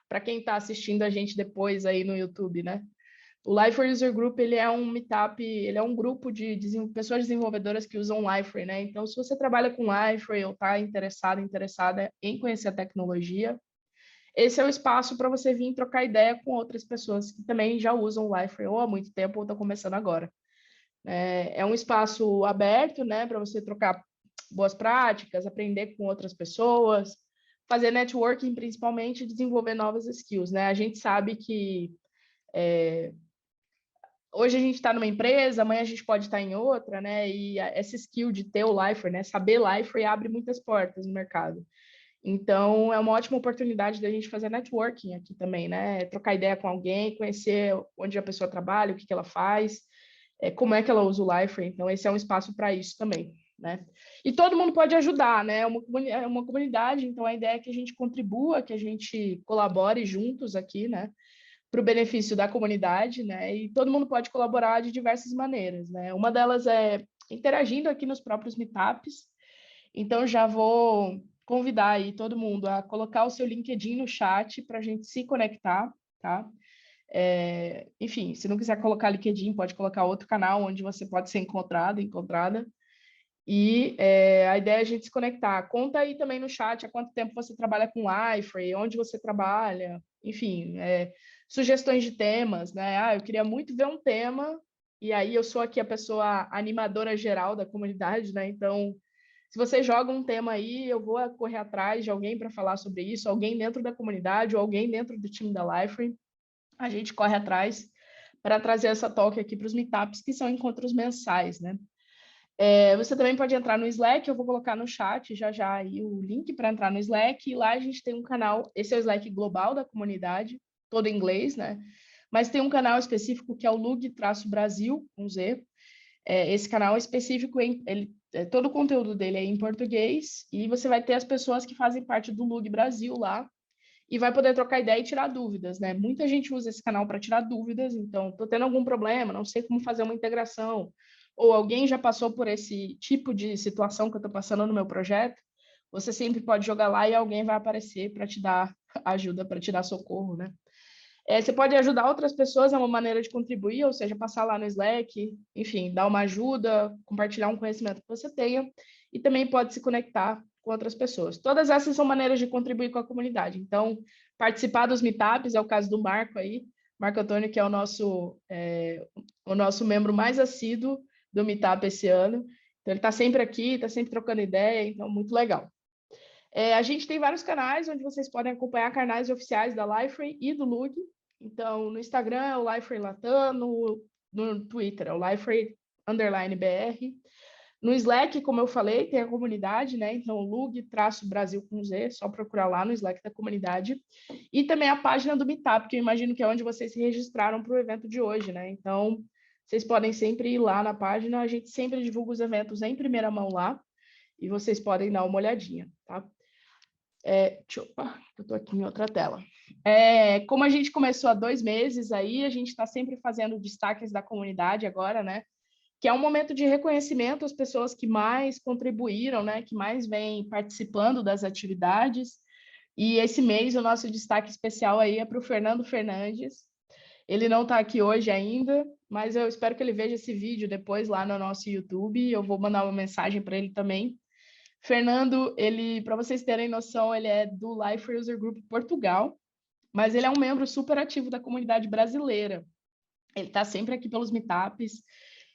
para quem está assistindo a gente depois aí no YouTube, né? O Liferay User Group, ele é um meetup, ele é um grupo de pessoas desenvolvedoras que usam Liferay, né? Então, se você trabalha com Liferay ou está interessada em conhecer a tecnologia, esse é o espaço para você vir trocar ideia com outras pessoas que também já usam o Liferay ou há muito tempo ou estão começando agora. É um espaço aberto, né, para você trocar boas práticas, aprender com outras pessoas, fazer networking, principalmente, desenvolver novas skills, né? A gente sabe que hoje a gente está numa empresa, amanhã a gente pode estar em outra, né? E essa skill de ter o Liferay, né? Saber Liferay abre muitas portas no mercado. Então, é uma ótima oportunidade da gente fazer networking aqui também, né? Trocar ideia com alguém, conhecer onde a pessoa trabalha, o que ela faz, como é que ela usa o Liferay. Então, esse é um espaço para isso também, né? E todo mundo pode ajudar, né? É uma comunidade, então a ideia é que a gente contribua, que a gente colabore juntos aqui, né? Para o benefício da comunidade, né? E todo mundo pode colaborar de diversas maneiras, né? Uma delas é interagindo aqui nos próprios meetups. Então, já vou convidar aí todo mundo a colocar o seu LinkedIn no chat para a gente se conectar, tá? Enfim, se não quiser colocar LinkedIn, pode colocar outro canal onde você pode ser encontrada. E a ideia é a gente se conectar. Conta aí também no chat há quanto tempo você trabalha com Liferay, onde você trabalha, enfim, sugestões de temas, né? Ah, eu queria muito ver um tema, e aí eu sou aqui a pessoa animadora geral da comunidade, né? Então, se você joga um tema aí, eu vou correr atrás de alguém para falar sobre isso, alguém dentro da comunidade ou alguém dentro do time da Liferay. A gente corre atrás para trazer essa talk aqui para os meetups, que são encontros mensais, né? Você também pode entrar no Slack, eu vou colocar no chat já já aí o link para entrar no Slack, e lá a gente tem um canal, esse é o Slack global da comunidade, todo em inglês, né? Mas tem um canal específico que é o Lug-Brasil, com Z. Esse canal específico, todo o conteúdo dele é em português, e você vai ter as pessoas que fazem parte do Lug Brasil lá, e vai poder trocar ideia e tirar dúvidas, né? Muita gente usa esse canal para tirar dúvidas, então, estou tendo algum problema, não sei como fazer uma integração, ou alguém já passou por esse tipo de situação que eu estou passando no meu projeto, você sempre pode jogar lá e alguém vai aparecer para te dar ajuda, para te dar socorro, né? Você pode ajudar outras pessoas, é uma maneira de contribuir, ou seja, passar lá no Slack, enfim, dar uma ajuda, compartilhar um conhecimento que você tenha, e também pode se conectar com outras pessoas. Todas essas são maneiras de contribuir com a comunidade. Então, participar dos meetups, é o caso do Marco aí, Marco Antônio, que é o nosso membro mais assíduo do meetup esse ano. Então, ele está sempre aqui, está sempre trocando ideia, então, muito legal. A gente tem vários canais onde vocês podem acompanhar canais oficiais da Liferay e do Lug. Então, no Instagram é o Liferay Latam, no Twitter é o Liferay_BR. No Slack, como eu falei, tem a comunidade, né? Então, Lug-Brasil com Z, só procurar lá no Slack da comunidade. E também a página do Meetup, que eu imagino que é onde vocês se registraram para o evento de hoje, né? Então, vocês podem sempre ir lá na página, a gente sempre divulga os eventos em primeira mão lá, e vocês podem dar uma olhadinha, tá? Eu estou aqui em outra tela. Como a gente começou há 2 meses aí, a gente está sempre fazendo destaques da comunidade agora, né? Que é um momento de reconhecimento às pessoas que mais contribuíram, né? Que mais vêm participando das atividades. E esse mês o nosso destaque especial aí é para o Fernando Fernandes. Ele não está aqui hoje ainda, mas eu espero que ele veja esse vídeo depois lá no nosso YouTube. Eu vou mandar uma mensagem para ele também. Fernando, para vocês terem noção, ele é do Liferay User Group Portugal, mas ele é um membro super ativo da comunidade brasileira. Ele está sempre aqui pelos meetups.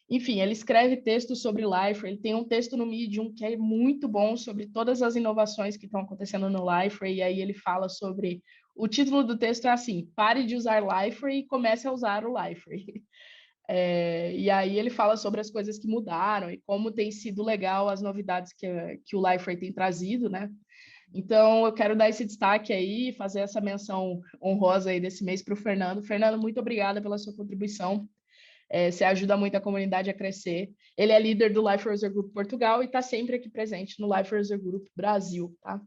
Enfim, ele escreve textos sobre Liferay, ele tem um texto no Medium que é muito bom sobre todas as inovações que estão acontecendo no Liferay, e aí ele fala sobre... O título do texto é assim, pare de usar Liferay e comece a usar o Liferay. E aí ele fala sobre as coisas que mudaram e como tem sido legal as novidades que o Liferay tem trazido, né? Então, eu quero dar esse destaque aí, fazer essa menção honrosa aí desse mês para o Fernando. Fernando, muito obrigada pela sua contribuição. Você ajuda muito a comunidade a crescer. Ele é líder do Liferay User Group Portugal e está sempre aqui presente no Liferay User Group Brasil, tá?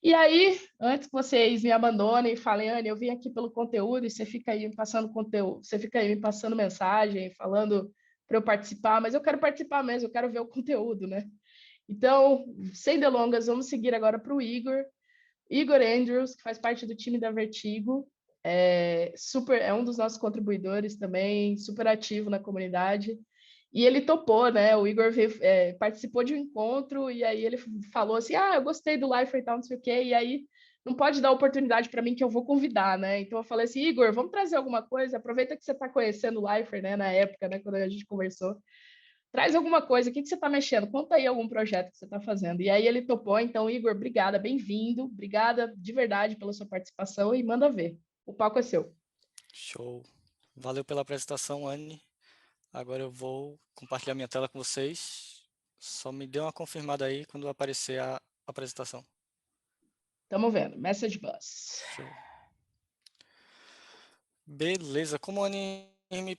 E aí, antes que vocês me abandonem e falem, Anne, eu vim aqui pelo conteúdo e você fica aí me passando conteúdo, você fica aí me passando mensagem, falando para eu participar, mas eu quero participar mesmo, eu quero ver o conteúdo, né? Então, sem delongas, vamos seguir agora para o Igor. Igor Andrews, que faz parte do time da Vertigo, é um dos nossos contribuidores também, super ativo na comunidade. E ele topou, né? O Igor participou de um encontro e aí ele falou assim: ah, eu gostei do Lifer e tal, não sei o quê. E aí não pode dar oportunidade para mim que eu vou convidar, né? Então eu falei assim: Igor, vamos trazer alguma coisa? Aproveita que você está conhecendo o Lifer, né? Na época, né? Quando a gente conversou. Traz alguma coisa, o que você está mexendo? Conta aí algum projeto que você está fazendo. E aí ele topou, então, Igor, obrigada, bem-vindo, obrigada de verdade pela sua participação e manda ver. O palco é seu. Show. Valeu pela apresentação, Anne. Agora eu vou compartilhar minha tela com vocês. Só me dê uma confirmada aí quando aparecer a apresentação. Estamos vendo, Message Bus. Show. Beleza, como a Anne me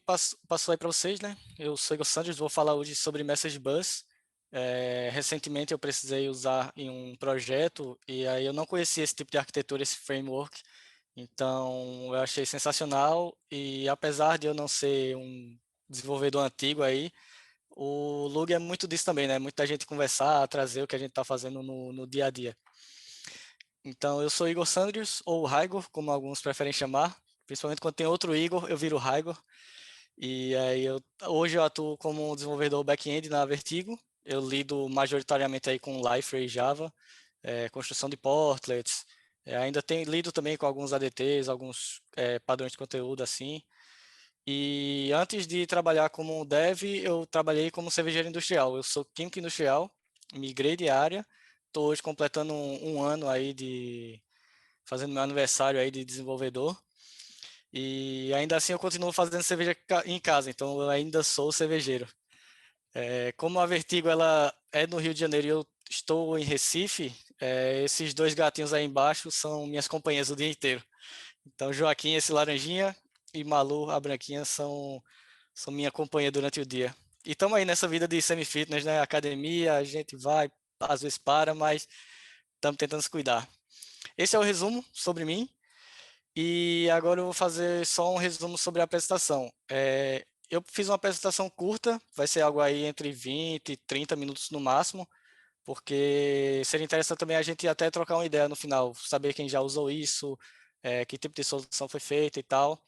passou aí para vocês, né? Eu sou Igor Sanders, vou falar hoje sobre Message Bus. Recentemente eu precisei usar em um projeto e aí eu não conhecia esse tipo de arquitetura, esse framework. Então eu achei sensacional e apesar de eu não ser um desenvolvedor antigo aí, o Lug é muito disso também, né? Muita gente conversar, trazer o que a gente está fazendo no dia a dia. Então, eu sou Igor Sanders, ou Raigor, como alguns preferem chamar. Principalmente quando tem outro Igor, eu viro Raigor. E aí, hoje eu atuo como desenvolvedor back-end na Vertigo. Eu lido majoritariamente aí com Lifer e Java, construção de portlets. Ainda tenho lido também com alguns ADTs, alguns padrões de conteúdo assim. E antes de trabalhar como dev, eu trabalhei como cervejeiro industrial. Eu sou químico industrial, migrei de área, estou hoje completando um ano aí fazendo meu aniversário aí de desenvolvedor. E ainda assim eu continuo fazendo cerveja em casa, então eu ainda sou cervejeiro. Como a Vertigo ela é no Rio de Janeiro e eu estou em Recife, esses dois gatinhos aí embaixo são minhas companhias o dia inteiro. Então Joaquim, esse laranjinha, e Malu, a branquinha, são minha companhia durante o dia. E estamos aí nessa vida de semi-fitness, né? Academia, a gente vai, às vezes para, mas estamos tentando se cuidar. Esse é o resumo sobre mim. E agora eu vou fazer só um resumo sobre a apresentação. Eu fiz uma apresentação curta, vai ser algo aí entre 20 e 30 minutos no máximo, porque seria interessante também a gente até trocar uma ideia no final, saber quem já usou isso, que tipo de solução foi feita e tal.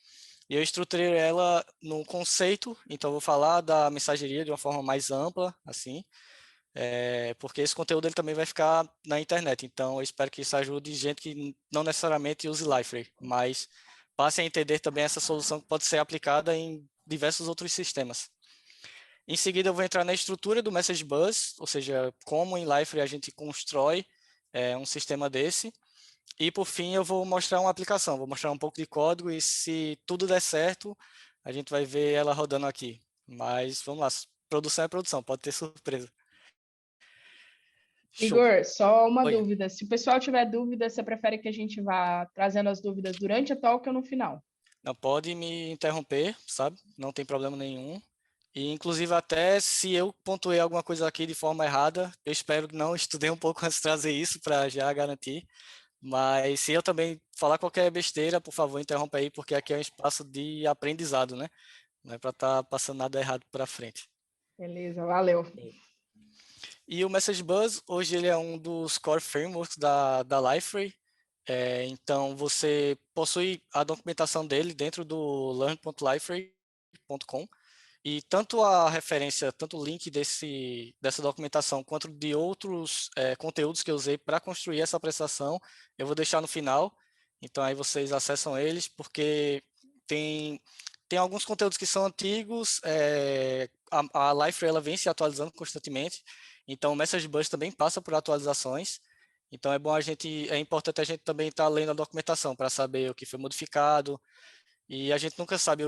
E eu estruturei ela num conceito, então eu vou falar da mensageria de uma forma mais ampla, assim, porque esse conteúdo ele também vai ficar na internet, então eu espero que isso ajude gente que não necessariamente use Liferay, mas passe a entender também essa solução que pode ser aplicada em diversos outros sistemas. Em seguida eu vou entrar na estrutura do Message Bus, ou seja, como em Liferay a gente constrói um sistema desse, e por fim eu vou mostrar uma aplicação, vou mostrar um pouco de código e se tudo der certo, a gente vai ver ela rodando aqui. Mas vamos lá, produção é produção, pode ter surpresa. Show. Igor, só uma Oi. dúvida. Se o pessoal tiver dúvida, você prefere que a gente vá trazendo as dúvidas durante a talk ou no final? Não pode me interromper, sabe? Não tem problema nenhum. E inclusive até se eu pontuei alguma coisa aqui de forma errada, eu espero que não estudei um pouco antes de trazer isso para já garantir. Mas se eu também falar qualquer besteira, por favor, interrompa aí, porque aqui é um espaço de aprendizado, né? Não é para estar passando nada errado para frente. Beleza, valeu. E o Message Bus, hoje ele é um dos core frameworks da Liferay. Então, você possui a documentação dele dentro do learn.liferay.com e tanto a referência, tanto o link dessa documentação, quanto de outros conteúdos que eu usei para construir essa apresentação, eu vou deixar no final. Então, aí vocês acessam eles, porque tem alguns conteúdos que são antigos, a Liferay ela vem se atualizando constantemente, então o Message Bus também passa por atualizações. Então é importante a gente também estar lendo a documentação para saber o que foi modificado, e a gente nunca sabe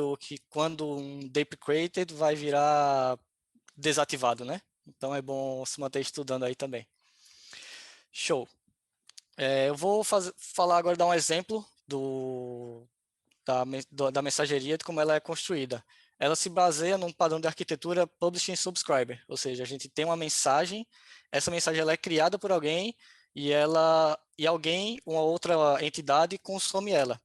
quando um deprecated vai virar desativado, né? Então é bom se manter estudando aí também. Show. Eu vou falar agora, dar um exemplo da mensageria, de como ela é construída. Ela se baseia num padrão de arquitetura Publishing Subscriber, ou seja, a gente tem uma mensagem, essa mensagem ela é criada por alguém e alguém, uma outra entidade, consome ela.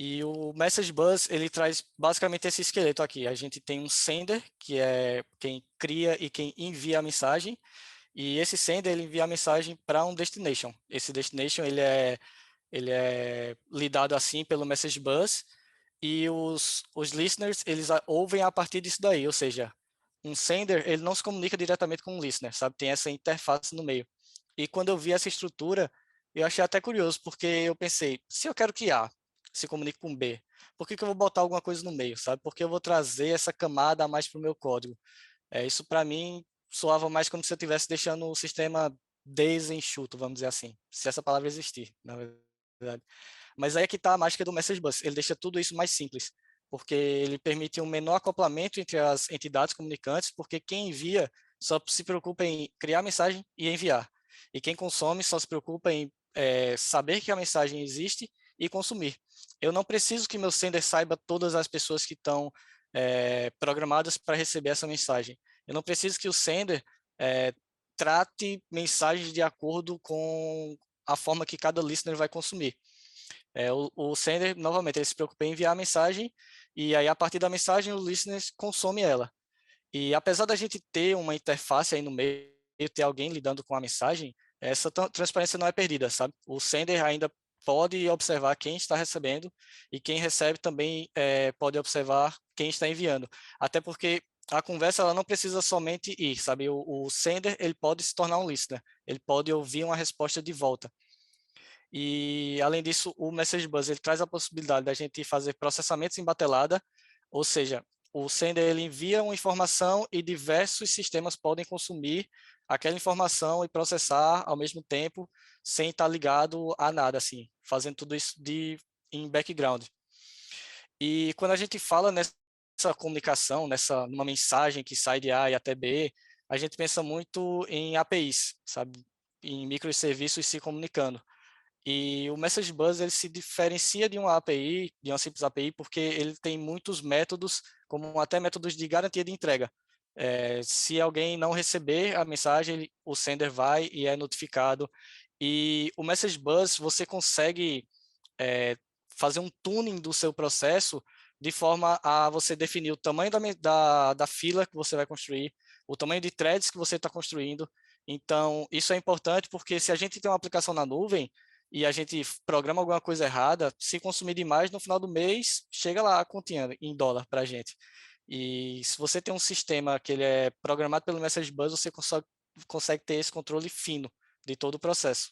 E o Message Bus, ele traz basicamente esse esqueleto aqui. A gente tem um sender, que é quem cria e quem envia a mensagem, e esse sender ele envia a mensagem para um destination. Esse destination ele é lidado assim pelo message bus, e os listeners eles ouvem a partir disso daí, ou seja, um sender ele não se comunica diretamente com um listener, sabe? Tem essa interface no meio. E quando eu vi essa estrutura, eu achei até curioso, porque eu pensei, se eu quero que A se comunique com B, por que que eu vou botar alguma coisa no meio, sabe? Porque eu vou trazer essa camada a mais para o meu código. Isso para mim soava mais como se eu estivesse deixando o sistema desenxuto, vamos dizer assim, se essa palavra existir, na verdade. Mas aí é que está a mágica do Message Bus, ele deixa tudo isso mais simples, porque ele permite um menor acoplamento entre as entidades comunicantes, porque quem envia só se preocupa em criar a mensagem e enviar, e quem consome só se preocupa em saber que a mensagem existe e consumir. Eu não preciso que meu sender saiba todas as pessoas que estão programadas para receber essa mensagem. Eu não preciso que o sender trate mensagens de acordo com a forma que cada listener vai consumir. O sender, novamente, ele se preocupa em enviar a mensagem e aí, a partir da mensagem, o listener consome ela. E apesar da gente ter uma interface aí no meio, ter alguém lidando com a mensagem, essa transparência não é perdida, sabe? O sender ainda pode observar quem está recebendo e quem recebe também pode observar quem está enviando. Até porque a conversa ela não precisa somente ir, sabe? O sender ele pode se tornar um listener, ele pode ouvir uma resposta de volta. E, além disso, o Message Bus ele traz a possibilidade da gente fazer processamentos em batelada, ou seja, o sender ele envia uma informação e diversos sistemas podem consumir aquela informação e processar ao mesmo tempo, sem estar ligado a nada, assim, fazendo tudo isso em background. E quando a gente fala nessa comunicação, numa mensagem que sai de A e até B, a gente pensa muito em APIs, sabe? Em microserviços se comunicando. E o Message Bus ele se diferencia de uma API, de uma simples API, porque ele tem muitos métodos, como até métodos de garantia de entrega. Se alguém não receber a mensagem, o sender vai e é notificado. E o Message Bus você consegue fazer um tuning do seu processo de forma a você definir o tamanho da fila que você vai construir, o tamanho de threads que você está construindo. Então, isso é importante porque se a gente tem uma aplicação na nuvem e a gente programa alguma coisa errada, se consumir demais, no final do mês, chega lá a continha em dólar para a gente. E se você tem um sistema que ele é programado pelo Message Bus, você consegue ter esse controle fino de todo o processo.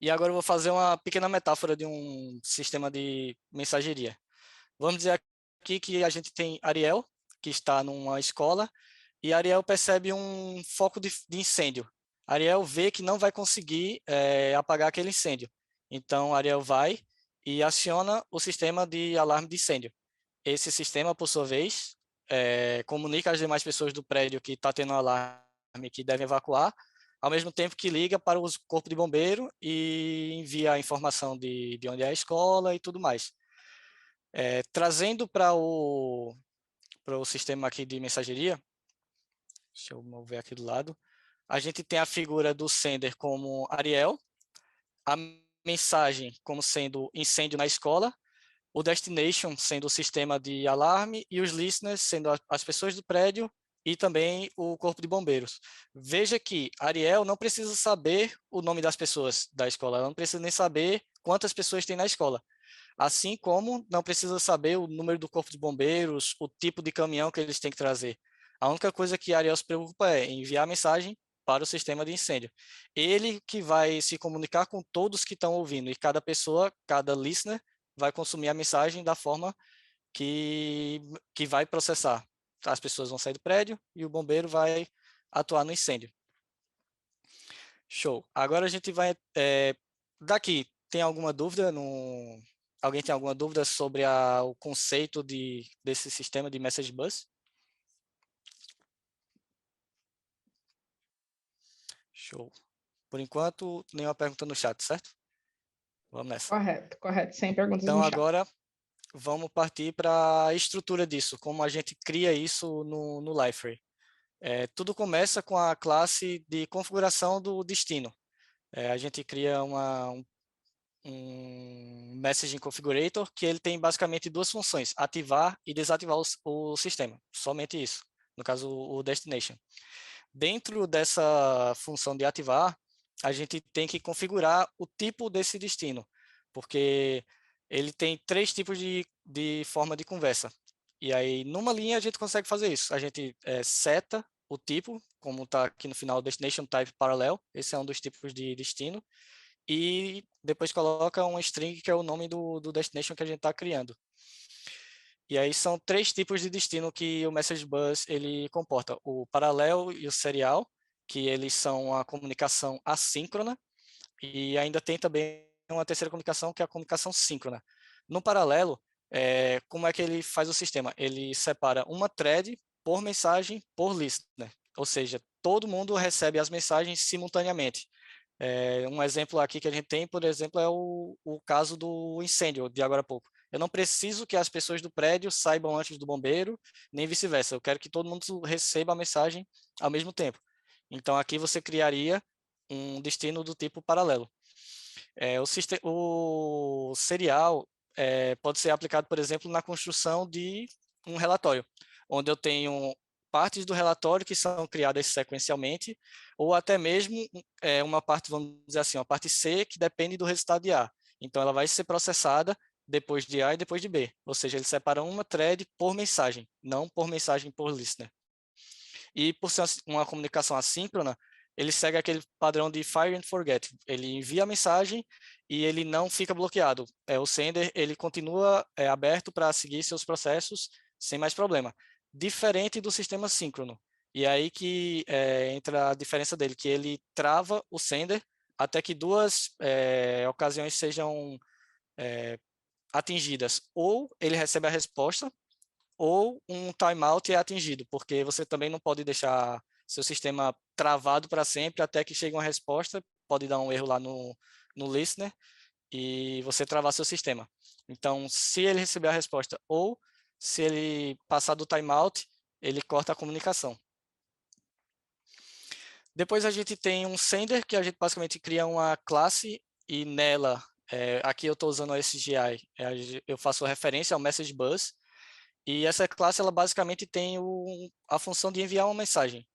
E agora eu vou fazer uma pequena metáfora de um sistema de mensageria. Vamos dizer aqui que a gente tem Ariel, que está numa escola, e Ariel percebe um foco de incêndio. Ariel vê que não vai conseguir apagar aquele incêndio. Então, Ariel vai e aciona o sistema de alarme de incêndio. Esse sistema, por sua vez, comunica às demais pessoas do prédio que está tendo um alarme que devem evacuar, ao mesmo tempo que liga para o corpo de bombeiro e envia a informação de onde é a escola e tudo mais. Trazendo para o sistema aqui de mensageria, deixa eu mover aqui do lado, a gente tem a figura do sender como Ariel, a mensagem como sendo incêndio na escola, o destination sendo o sistema de alarme e os listeners sendo as pessoas do prédio e também o corpo de bombeiros. Veja que Ariel não precisa saber o nome das pessoas da escola, ela não precisa nem saber quantas pessoas tem na escola. Assim como não precisa saber o número do corpo de bombeiros, o tipo de caminhão que eles têm que trazer. A única coisa que Ariel se preocupa é enviar a mensagem para o sistema de incêndio. Ele que vai se comunicar com todos que estão ouvindo, e cada pessoa, cada listener, vai consumir a mensagem da forma que vai processar. As pessoas vão sair do prédio e o bombeiro vai atuar no incêndio. Show. Agora a gente vai... daqui, tem alguma dúvida? Alguém tem alguma dúvida sobre o conceito desse sistema de Message Bus? Show. Por enquanto, nenhuma pergunta no chat, certo? Vamos nessa. Correto, correto. Sem perguntas Então, no chat. agora, vamos partir para a estrutura disso, como a gente cria isso no Liferay. Tudo começa com a classe de configuração do destino. A gente cria um Messaging Configurator que ele tem basicamente duas funções, ativar e desativar o sistema, somente isso, no caso o Destination. Dentro dessa função de ativar, a gente tem que configurar o tipo desse destino, porque ele tem 3 tipos de forma de conversa. E aí, numa linha, a gente consegue fazer isso. A gente seta o tipo, como está aqui no final, Destination Type Parallel, esse é um dos tipos de destino, e depois coloca um string, que é o nome do destination que a gente está criando. E aí são 3 tipos de destino que o Message Bus ele comporta: o paralelo e o serial, que eles são a comunicação assíncrona, e ainda tem também uma terceira comunicação, que é a comunicação síncrona. No paralelo, como é que ele faz o sistema? Ele separa uma thread por mensagem por listener, ou seja, todo mundo recebe as mensagens simultaneamente. Um exemplo aqui que a gente tem, por exemplo, é o caso do incêndio de agora há pouco. Eu não preciso que as pessoas do prédio saibam antes do bombeiro, nem vice-versa. Eu quero que todo mundo receba a mensagem ao mesmo tempo. Então, aqui você criaria um destino do tipo paralelo. O serial pode ser aplicado, por exemplo, na construção de um relatório, onde eu tenho partes do relatório que são criadas sequencialmente, ou até mesmo uma parte, vamos dizer assim, uma parte C que depende do resultado de A. Então, ela vai ser processada depois de A e depois de B. Ou seja, ele separa uma thread por mensagem, não por mensagem por listener. E por ser uma comunicação assíncrona, ele segue aquele padrão de fire and forget. Ele envia a mensagem e ele não fica bloqueado. O sender ele continua aberto para seguir seus processos sem mais problema. Diferente do sistema síncrono. E aí que entra a diferença dele, que ele trava o sender até que 2 ocasiões sejam atingidas. Ou ele recebe a resposta, ou um timeout é atingido, porque você também não pode deixar seu sistema travado para sempre até que chegue uma resposta, pode dar um erro lá no listener e você travar seu sistema. Então, se ele receber a resposta ou se ele passar do timeout, ele corta a comunicação. Depois a gente tem um sender, que a gente basicamente cria uma classe e nela, aqui eu estou usando a SGI, eu faço referência ao message bus, e essa classe, ela basicamente tem a função de enviar uma mensagem.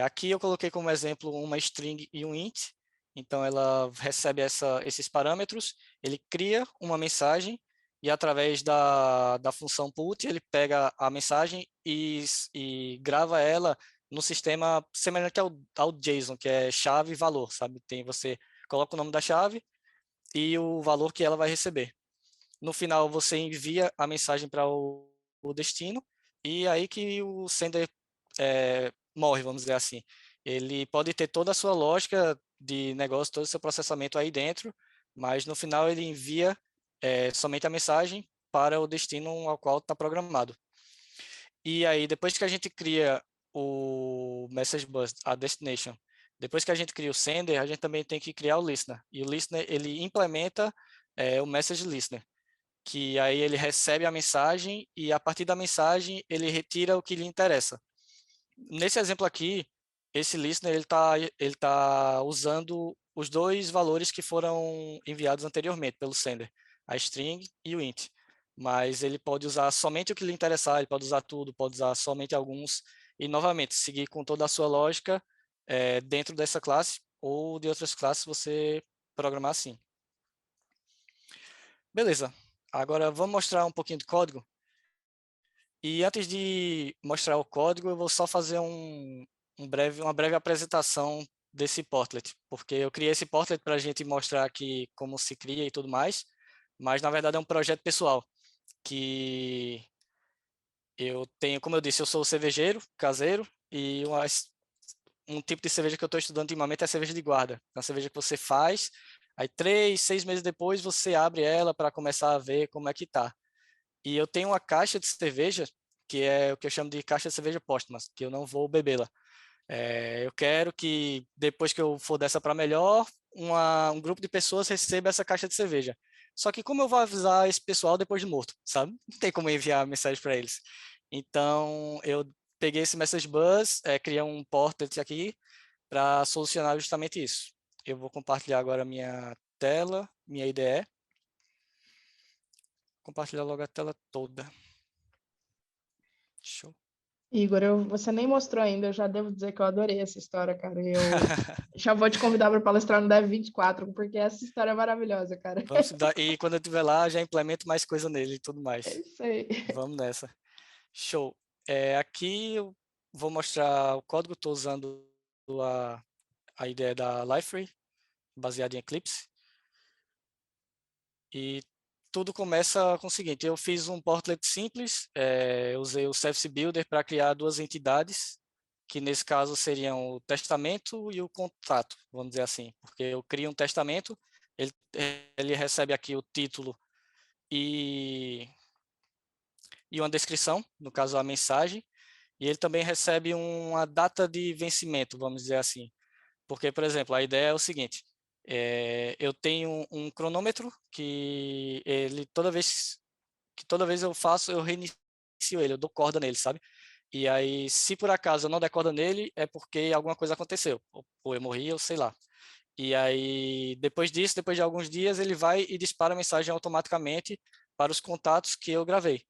Aqui eu coloquei como exemplo uma string e um int, então ela recebe esses parâmetros, ele cria uma mensagem e através da função put, ele pega a mensagem e grava ela no sistema semelhante ao JSON, que é chave e valor, sabe? Você coloca o nome da chave e o valor que ela vai receber. No final, você envia a mensagem para o destino, e aí que o sender morre, vamos dizer assim. Ele pode ter toda a sua lógica de negócio, todo o seu processamento aí dentro, mas no final ele envia somente a mensagem para o destino ao qual está programado. E aí, depois que a gente cria o message bus, a destination, depois que a gente cria o sender, a gente também tem que criar o listener. E o listener, ele implementa o message listener, que aí ele recebe a mensagem e a partir da mensagem ele retira o que lhe interessa. Nesse exemplo aqui, esse listener ele tá usando os 2 valores que foram enviados anteriormente pelo sender, a string e o int. Mas ele pode usar somente o que lhe interessar, ele pode usar tudo, pode usar somente alguns, e novamente, seguir com toda a sua lógica dentro dessa classe ou de outras classes você programar assim. Beleza, agora vamos mostrar um pouquinho de código. E antes de mostrar o código, eu vou só fazer uma breve apresentação desse portlet, porque eu criei esse portlet para a gente mostrar aqui como se cria e tudo mais, mas na verdade é um projeto pessoal, que eu tenho, como eu disse, eu sou cervejeiro caseiro, e um tipo de cerveja que eu estou estudando ultimamente é a cerveja de guarda. É uma cerveja que você faz, aí 3, 6 meses depois você abre ela para começar a ver como é que tá. E eu tenho uma caixa de cerveja, que é o que eu chamo de caixa de cerveja póstuma, que eu não vou bebê-la. Eu quero que, depois que eu for dessa para melhor, um grupo de pessoas receba essa caixa de cerveja. Só que como eu vou avisar esse pessoal depois de morto, sabe? Não tem como enviar mensagem para eles. Então, eu peguei esse message bus, criei um portlet aqui para solucionar justamente isso. Eu vou compartilhar agora minha tela, minha IDE. Compartilhar logo a tela toda. Show. Igor, você nem mostrou ainda, eu já devo dizer que eu adorei essa história, cara. Eu já vou te convidar para palestrar no Dev 24, porque essa história é maravilhosa, cara. Vamos estudar. E quando eu estiver lá, já implemento mais coisa nele e tudo É mais. isso aí. Vamos nessa. Show. Aqui eu vou mostrar o código, estou usando a ideia da Liferay, baseada em Eclipse. E tudo começa com o seguinte, eu fiz um portlet simples, usei o Service Builder para criar duas entidades, que nesse caso seriam o testamento e o contato, vamos dizer assim, porque eu crio um testamento, ele recebe aqui o título e uma descrição, no caso a mensagem, e ele também recebe uma data de vencimento, vamos dizer assim. Porque, por exemplo, a ideia é o seguinte, eu tenho um cronômetro que ele toda vez eu faço, eu reinicio ele, eu dou corda nele, sabe? E aí, se por acaso eu não der corda nele, é porque alguma coisa aconteceu, ou eu morri, ou sei lá. E aí, depois disso, depois de alguns dias, ele vai e dispara a mensagem automaticamente para os contatos que eu gravei.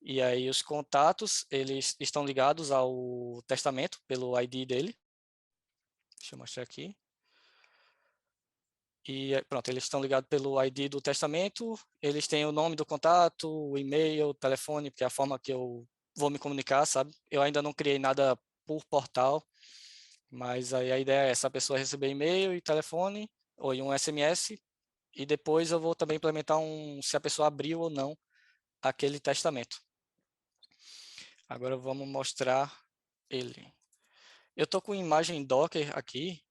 E aí, os contatos, eles estão ligados ao testamento, pelo ID dele. Deixa eu mostrar aqui. E pronto, eles estão ligados pelo ID do testamento, eles têm o nome do contato, o e-mail, o telefone, que é a forma que eu vou me comunicar, sabe? Eu ainda não criei nada por portal, mas aí a ideia é essa, a pessoa receber e-mail e telefone, ou um SMS, e depois eu vou também implementar se a pessoa abriu ou não aquele testamento. Agora vamos mostrar ele. Eu estou com imagem Docker aqui,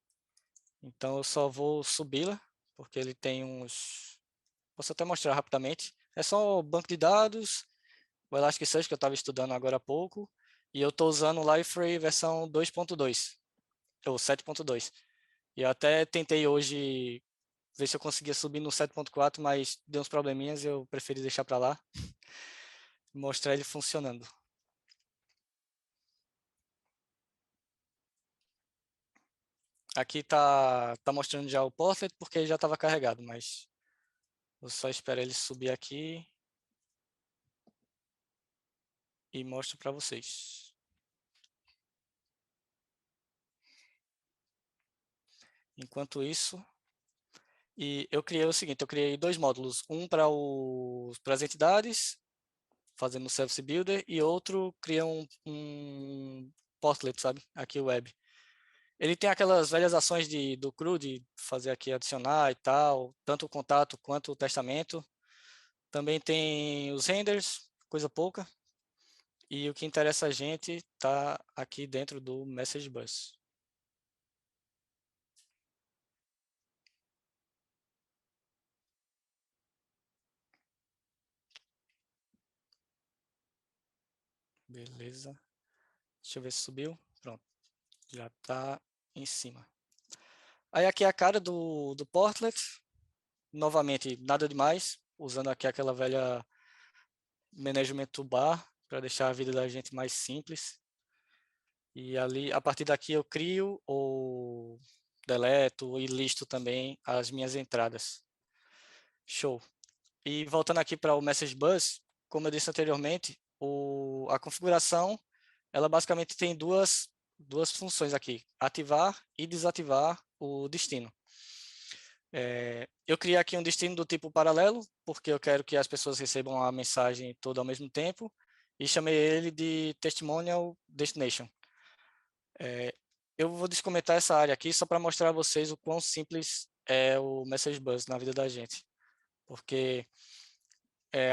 então eu só vou subi-la, porque ele tem uns... Posso até mostrar rapidamente. É só o banco de dados, o Elasticsearch que eu estava estudando agora há pouco, e eu estou usando o Liferay versão 2.2, ou 7.2. E eu até tentei hoje ver se eu conseguia subir no 7.4, mas deu uns probleminhas e eu preferi deixar para lá, mostrar ele funcionando. Aqui tá mostrando já o portlet porque já estava carregado, mas eu só espero ele subir aqui e mostro para vocês. Enquanto isso, eu criei o seguinte, eu criei dois módulos, um para as entidades, fazendo o Service Builder, e outro cria um portlet, sabe? Aqui o web. Ele tem aquelas velhas ações do CRUD, de fazer aqui adicionar e tal, tanto o contato quanto o testamento. Também tem os renders, coisa pouca. E o que interessa a gente está aqui dentro do Message Bus. Beleza. Deixa eu ver se subiu. Pronto. Já está em cima. Aí aqui é a cara do portlet. Novamente, nada demais. Usando aqui aquela velha management toolbar para deixar a vida da gente mais simples. E ali, a partir daqui eu crio ou deleto e listo também as minhas entradas. Show. E voltando aqui para o Message Bus, como eu disse anteriormente, a configuração, ela basicamente tem duas funções aqui, ativar e desativar o destino. Eu criei aqui um destino do tipo paralelo, porque eu quero que as pessoas recebam a mensagem toda ao mesmo tempo, e chamei ele de Testimonial Destination. Eu vou descomentar essa área aqui só para mostrar a vocês o quão simples é o Message Bus na vida da gente. Porque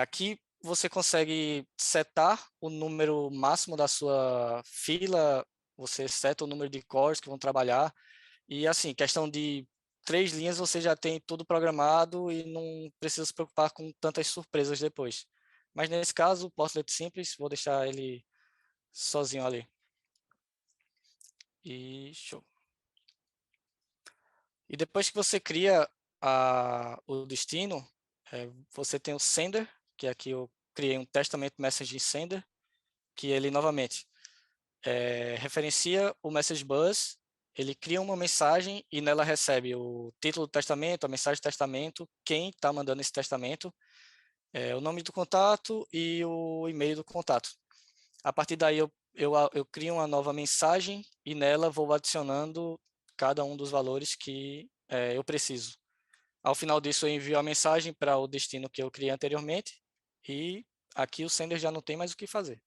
aqui você consegue setar o número máximo da sua fila, você seta o número de cores que vão trabalhar, e assim, questão de 3 linhas você já tem tudo programado e não precisa se preocupar com tantas surpresas depois. Mas nesse caso, o portlet simples, vou deixar ele sozinho ali. E show. E depois que você cria o destino, você tem o sender, que aqui eu criei um testamento message sender, que ele novamente referencia o message bus, ele cria uma mensagem e nela recebe o título do testamento, a mensagem do testamento, quem está mandando esse testamento, o nome do contato e o e-mail do contato. A partir daí eu crio uma nova mensagem e nela vou adicionando cada um dos valores que eu preciso. Ao final disso, eu envio a mensagem para o destino que eu criei anteriormente e aqui o sender já não tem mais o que fazer.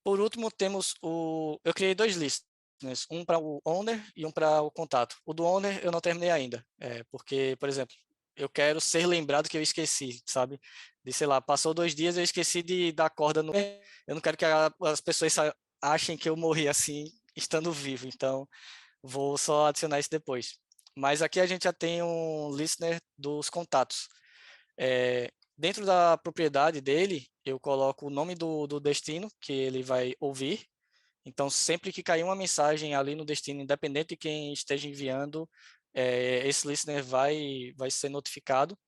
Por último, temos eu criei 2 listeners, um para o owner e um para o contato. O do owner eu não terminei ainda, porque, por exemplo, eu quero ser lembrado que eu esqueci, sabe? De, sei lá, passou 2 dias eu esqueci de dar corda no... Eu não quero que as pessoas achem que eu morri assim, estando vivo, então vou só adicionar isso depois. Mas aqui a gente já tem um listener dos contatos. Dentro da propriedade dele, eu coloco o nome do destino que ele vai ouvir. Então, sempre que cair uma mensagem ali no destino, independente de quem esteja enviando, esse listener vai ser notificado.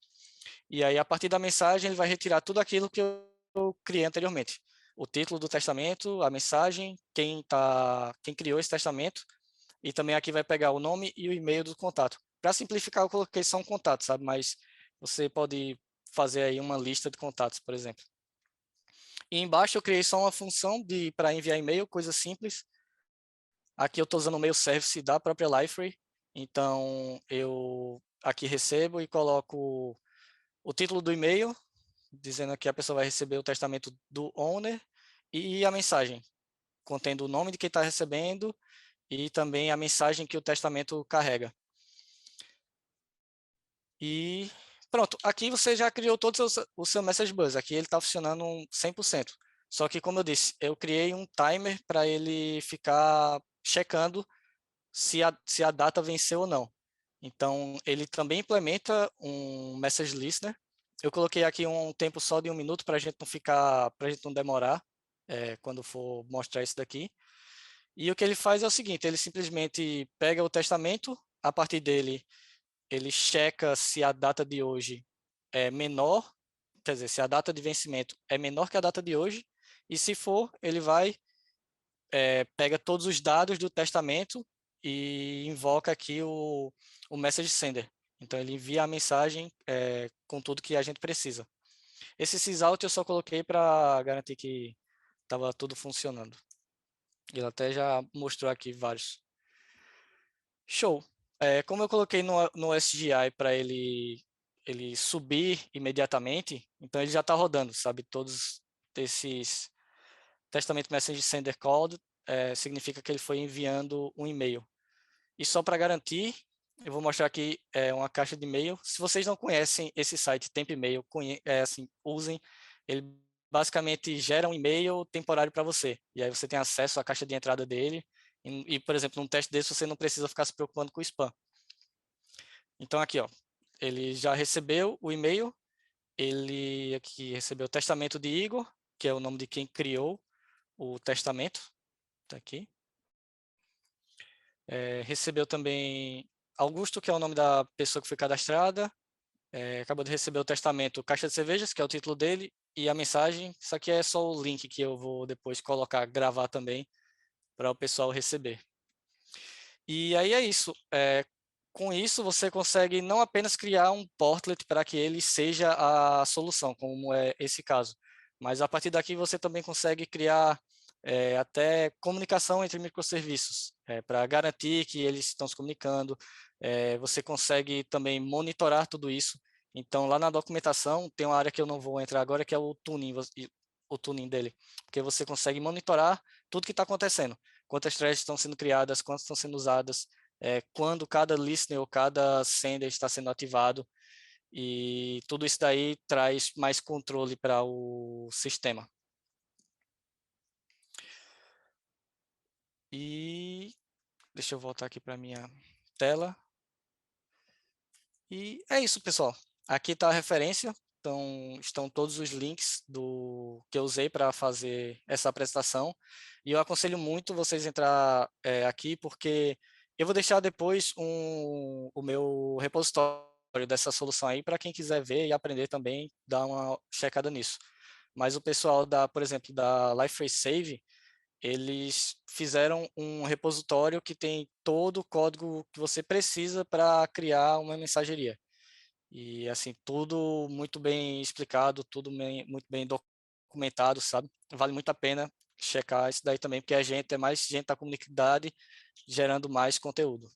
E aí, a partir da mensagem, ele vai retirar tudo aquilo que eu criei anteriormente. O título do testamento, a mensagem, quem criou esse testamento, e também aqui vai pegar o nome e o e-mail do contato. Para simplificar, eu coloquei só um contato, sabe? Mas você pode fazer aí uma lista de contatos, por exemplo. E embaixo eu criei só uma função para enviar e-mail, coisa simples. Aqui eu estou usando o mail service da própria Liferay. Então, eu aqui recebo e coloco o título do e-mail, dizendo que a pessoa vai receber o testamento do owner, e a mensagem, contendo o nome de quem está recebendo e também a mensagem que o testamento carrega. E pronto, aqui você já criou todo o seu Message Bus, aqui ele está funcionando 100%. Só que, como eu disse, eu criei um timer para ele ficar checando se a data venceu ou não. Então, ele também implementa um Message Listener. Eu coloquei aqui um tempo só de 1 minuto para a gente não demorar quando for mostrar isso daqui. E o que ele faz é o seguinte, ele simplesmente pega o testamento, a partir dele ele checa se a data de hoje é menor, quer dizer, se a data de vencimento é menor que a data de hoje, e se for, ele vai, pega todos os dados do testamento e invoca aqui o message sender. Então, ele envia a mensagem com tudo que a gente precisa. Esse sysout eu só coloquei para garantir que estava tudo funcionando. Ele até já mostrou aqui vários. Show. Como eu coloquei no SGI para ele subir imediatamente, então ele já está rodando, sabe? Todos esses Testament Message Sender Called significa que ele foi enviando um e-mail. E só para garantir, eu vou mostrar aqui uma caixa de e-mail. Se vocês não conhecem esse site Temp Email, assim, usem. Ele basicamente gera um e-mail temporário para você. E aí você tem acesso à caixa de entrada dele. Por exemplo, num teste desse, você não precisa ficar se preocupando com o spam. Então, aqui, ó, ele já recebeu o e-mail. Ele aqui recebeu o testamento de Igor, que é o nome de quem criou o testamento. Está aqui. Recebeu também Augusto, que é o nome da pessoa que foi cadastrada. Acabou de receber o testamento Caixa de Cervejas, que é o título dele, e a mensagem. Isso aqui é só o link que eu vou depois colocar, gravar também, para o pessoal receber. E aí é isso. Com isso, você consegue não apenas criar um portlet para que ele seja a solução, como é esse caso, mas a partir daqui você também consegue criar até comunicação entre microserviços, para garantir que eles estão se comunicando. Você consegue também monitorar tudo isso. Então, lá na documentação, tem uma área que eu não vou entrar agora, que é o tuning dele, porque você consegue monitorar tudo que está acontecendo. Quantas threads estão sendo criadas, quantas estão sendo usadas, quando cada listener ou cada sender está sendo ativado, e tudo isso daí traz mais controle para o sistema. E deixa eu voltar aqui para a minha tela. E é isso, pessoal. Aqui está a referência. Então, estão todos os links que eu usei para fazer essa apresentação. E eu aconselho muito vocês entrar aqui, porque eu vou deixar depois o meu repositório dessa solução aí para quem quiser ver e aprender também, dar uma checada nisso. Mas o pessoal por exemplo, da Liferay Save, eles fizeram um repositório que tem todo o código que você precisa para criar uma mensageria. E assim, tudo muito bem explicado, tudo muito bem documentado, sabe? Vale muito a pena checar isso daí também, porque a gente é mais gente da comunidade gerando mais conteúdo.